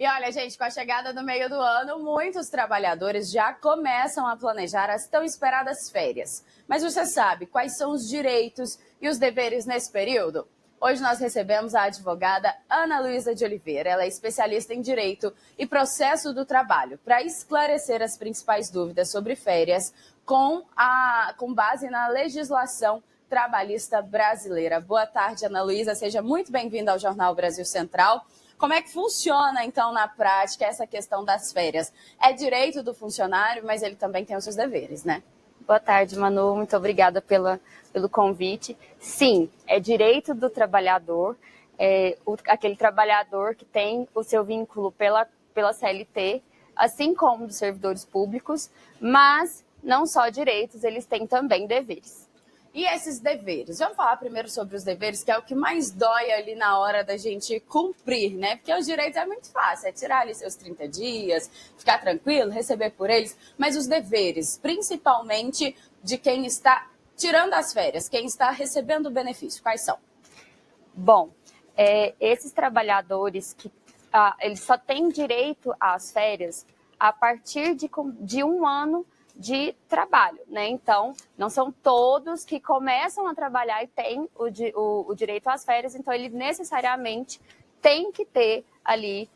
E olha, gente, com a chegada do meio do ano, muitos trabalhadores já começam a planejar as tão esperadas férias. Mas você sabe quais são os direitos e os deveres nesse período? Hoje nós recebemos a advogada Ana Luísa de Oliveira. Ela é especialista em Direito e Processo do Trabalho, para esclarecer as principais dúvidas sobre férias com base na legislação trabalhista brasileira. Boa tarde, Ana Luísa. Seja muito bem-vinda ao Jornal Brasil Central. Como é que funciona, então, na prática, essa questão das férias? É direito do funcionário, mas ele também tem os seus deveres, né? Boa tarde, Manu. Muito obrigada pelo convite. Sim, é direito do trabalhador, aquele trabalhador que tem o seu vínculo pela CLT, assim como dos servidores públicos, mas não só direitos, eles têm também deveres. E esses deveres? Vamos falar primeiro sobre os deveres, que é o que mais dói ali na hora da gente cumprir, né? Porque os direitos é muito fácil, é tirar ali seus 30 dias, ficar tranquilo, receber por eles. Mas os deveres, principalmente de quem está tirando as férias, quem está recebendo o benefício, quais são? Bom, esses trabalhadores que eles só têm direito às férias a partir de um ano de trabalho, né? Então, não são todos que começam a trabalhar e têm o direito às férias, então ele necessariamente tem que ter ali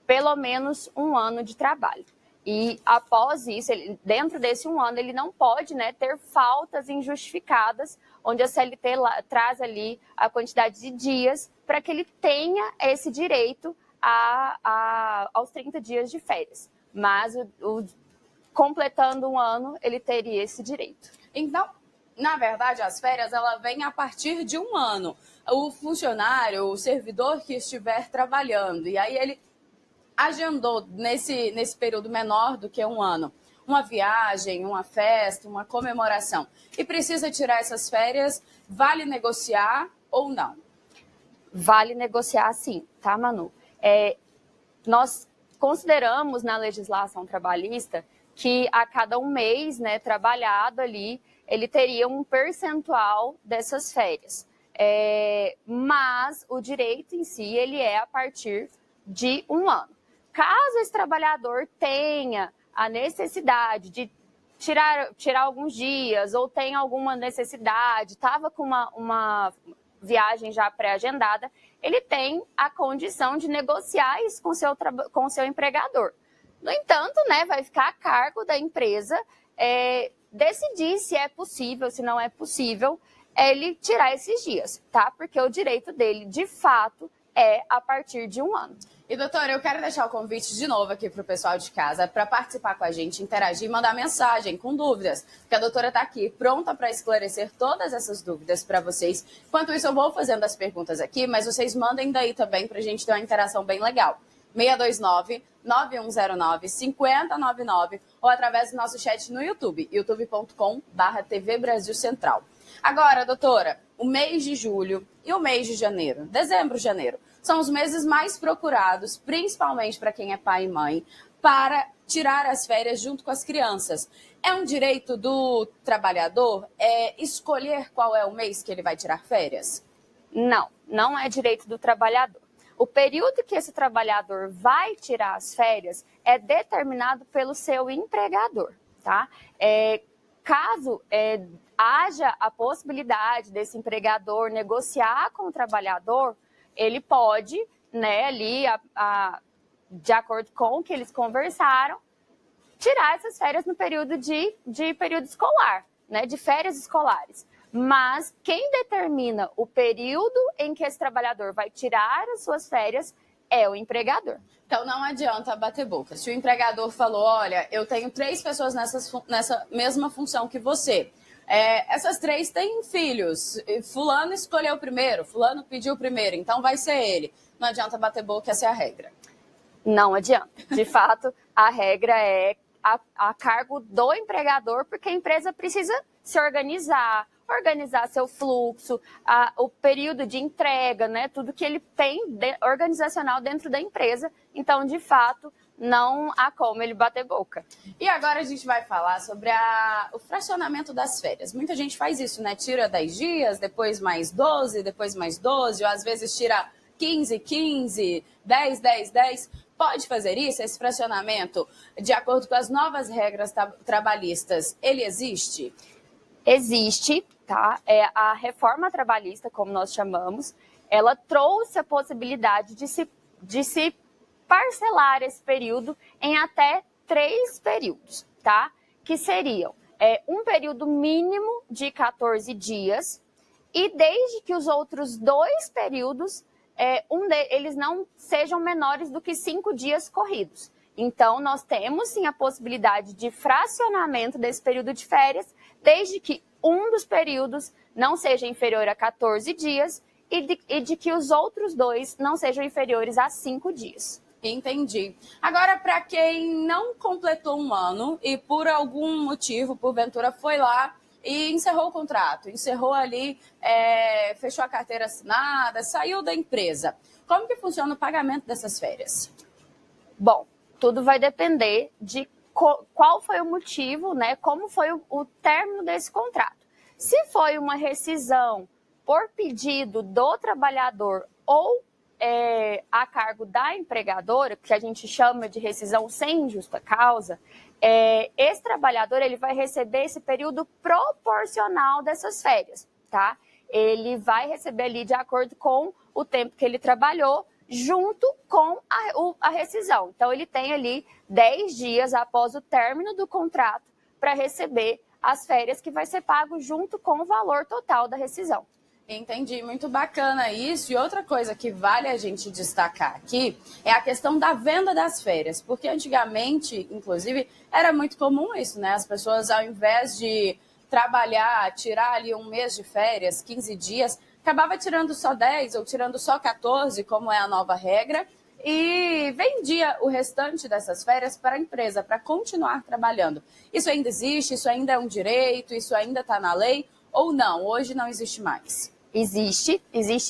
pelo menos um ano de trabalho. E após isso, dentro desse um ano, ele não pode, né, ter faltas injustificadas, onde a CLT traz ali a quantidade de dias para que ele tenha esse direito aos 30 dias de férias. Mas completando um ano, ele teria esse direito. Então, na verdade, as férias, ela vem a partir de um ano. O funcionário, o servidor que estiver trabalhando, e aí ele agendou nesse período menor do que um ano, uma viagem, uma festa, uma comemoração, e precisa tirar essas férias, vale negociar ou não? Vale negociar sim, tá, Manu? Nós consideramos na legislação trabalhista que a cada um mês, né, trabalhado ali, ele teria um percentual dessas férias. Mas o direito em si, ele é a partir de um ano. Caso esse trabalhador tenha a necessidade de tirar alguns dias ou tenha alguma necessidade, estava com uma viagem já pré-agendada, ele tem a condição de negociar isso com o seu empregador. No entanto, né, vai ficar a cargo da empresa decidir se é possível, se não é possível, ele tirar esses dias, tá? Porque o direito dele, de fato, é a partir de um ano. E, doutora, eu quero deixar o convite de novo aqui para o pessoal de casa para participar com a gente, interagir, mandar mensagem com dúvidas, porque a doutora está aqui pronta para esclarecer todas essas dúvidas para vocês. Enquanto isso, eu vou fazendo as perguntas aqui, mas vocês mandem daí também para a gente ter uma interação bem legal. 629-9109-5099 ou através do nosso chat no YouTube, youtube.com/TV Brasil Central. Agora, doutora, o mês de julho e o mês de janeiro, dezembro, janeiro, são os meses mais procurados, principalmente para quem é pai e mãe, para tirar as férias junto com as crianças. É um direito do trabalhador escolher qual é o mês que ele vai tirar férias? Não, não é direito do trabalhador. O período que esse trabalhador vai tirar as férias é determinado pelo seu empregador, tá? Caso haja a possibilidade desse empregador negociar com o trabalhador, ele pode, né, ali, de acordo com o que eles conversaram, tirar essas férias no período de período escolar, né, de férias escolares. Mas quem determina o período em que esse trabalhador vai tirar as suas férias é o empregador. Então não adianta bater boca. Se o empregador falou, olha, eu tenho 3 pessoas nessa mesma função que você, essas 3 têm filhos, fulano escolheu primeiro, fulano pediu primeiro, então vai ser ele. Não adianta bater boca, essa é a regra. Não adianta. De fato, a regra é a cargo do empregador, porque a empresa precisa se organizar seu fluxo, o período de entrega, né, tudo que ele tem organizacional dentro da empresa. Então, de fato, não há como ele bater boca. E agora a gente vai falar sobre o fracionamento das férias. Muita gente faz isso, né? Tira 10 dias, depois mais 12, depois mais 12, ou às vezes tira 15, 15, 10, 10, 10. pode fazer isso? Esse fracionamento, de acordo com as novas regras trabalhistas, ele existe? Existe, tá? A reforma trabalhista, como nós chamamos, ela trouxe a possibilidade de se parcelar esse período em até 3 períodos, tá? Que seriam um período mínimo de 14 dias e desde que os outros 2 períodos, eles não sejam menores do que 5 dias corridos. Então, nós temos sim a possibilidade de fracionamento desse período de férias, desde que um dos períodos não seja inferior a 14 dias e de que os outros 2 não sejam inferiores a 5 dias. Entendi. Agora, para quem não completou um ano e por algum motivo, porventura, foi lá e encerrou o contrato, encerrou ali, fechou a carteira assinada, saiu da empresa. Como que funciona o pagamento dessas férias? Bom, tudo vai depender de qual foi o motivo, né? Como foi o término desse contrato. Se foi uma rescisão por pedido do trabalhador ou a cargo da empregadora, que a gente chama de rescisão sem justa causa, esse trabalhador ele vai receber esse período proporcional dessas férias, tá? Ele vai receber ali de acordo com o tempo que ele trabalhou, junto com a rescisão. Então, ele tem ali 10 dias após o término do contrato para receber as férias que vai ser pago junto com o valor total da rescisão. Entendi, muito bacana isso. E outra coisa que vale a gente destacar aqui é a questão da venda das férias, porque antigamente, inclusive, era muito comum isso, né? As pessoas, ao invés de trabalhar, tirar ali um mês de férias, 15 dias, acabava tirando só 10 ou tirando só 14, como é a nova regra, e vendia o restante dessas férias para a empresa, para continuar trabalhando. Isso ainda existe? Isso ainda é um direito? Isso ainda está na lei? Ou não? Hoje não existe mais? Existe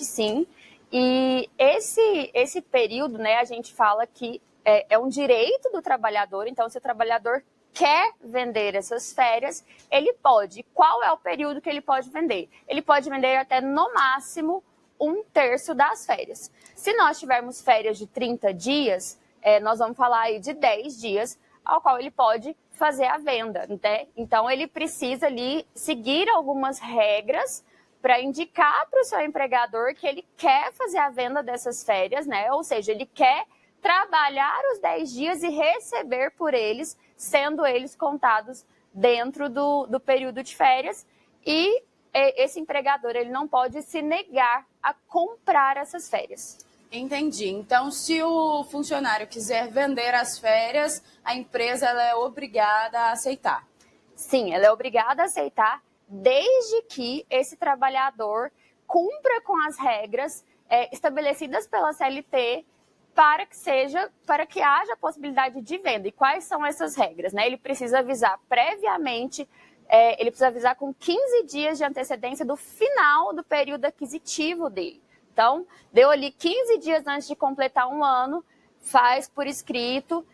sim. E esse período, né, a gente fala que é um direito do trabalhador, então se o trabalhador quer vender essas férias, ele pode. Qual é o período que ele pode vender? Ele pode vender até, no máximo, 1/3 das férias. Se nós tivermos férias de 30 dias, nós vamos falar aí de 10 dias, ao qual ele pode fazer a venda, né? Então, ele precisa ali seguir algumas regras para indicar para o seu empregador que ele quer fazer a venda dessas férias, né? Ou seja, ele quer trabalhar os 10 dias e receber por eles, sendo eles contados dentro do período de férias. E esse empregador ele não pode se negar a comprar essas férias. Entendi. Então, se o funcionário quiser vender as férias, a empresa ela é obrigada a aceitar. Sim, ela é obrigada a aceitar, desde que esse trabalhador cumpra com as regras estabelecidas pela CLT para que haja a possibilidade de venda. E quais são essas regras, né? Ele precisa avisar previamente, ele precisa avisar com 15 dias de antecedência do final do período aquisitivo dele. Então, deu ali 15 dias antes de completar um ano, faz por escrito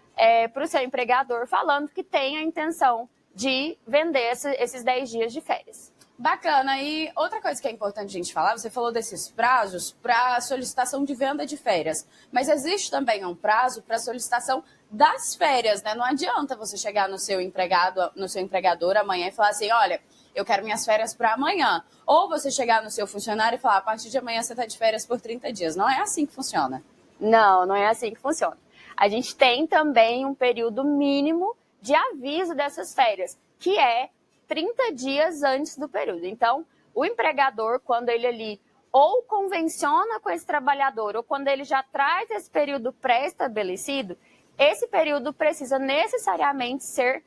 para o seu empregador falando que tem a intenção de vender esses 10 dias de férias. Bacana. E outra coisa que é importante a gente falar, você falou desses prazos para solicitação de venda de férias, mas existe também um prazo para solicitação das férias, né? Não adianta você chegar no seu empregado, no seu empregador amanhã e falar assim, olha, eu quero minhas férias para amanhã. Ou você chegar no seu funcionário e falar, a partir de amanhã você está de férias por 30 dias. Não é assim que funciona. Não é assim que funciona. A gente tem também um período mínimo de aviso dessas férias, que é 30 dias antes do período. Então, o empregador, quando ele ali ou convenciona com esse trabalhador, ou quando ele já traz esse período pré-estabelecido, esse período precisa necessariamente ser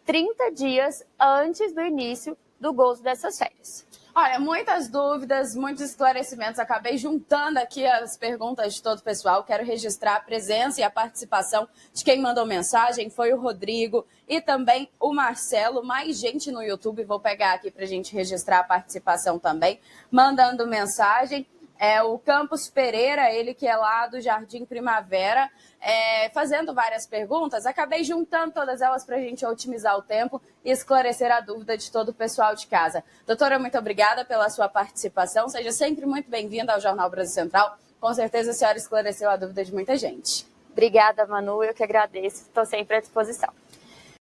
30 dias antes do início do gozo dessas férias. Olha, muitas dúvidas, muitos esclarecimentos. Acabei juntando aqui as perguntas de todo o pessoal. Quero registrar a presença e a participação de quem mandou mensagem. Foi o Rodrigo e também o Marcelo. Mais gente no YouTube. Vou pegar aqui para a gente registrar a participação também, mandando mensagem. O Campos Pereira, ele que é lá do Jardim Primavera, fazendo várias perguntas. Acabei juntando todas elas para a gente otimizar o tempo e esclarecer a dúvida de todo o pessoal de casa. Doutora, muito obrigada pela sua participação. Seja sempre muito bem-vinda ao Jornal Brasil Central. Com certeza a senhora esclareceu a dúvida de muita gente. Obrigada, Manu, eu que agradeço, estou sempre à disposição.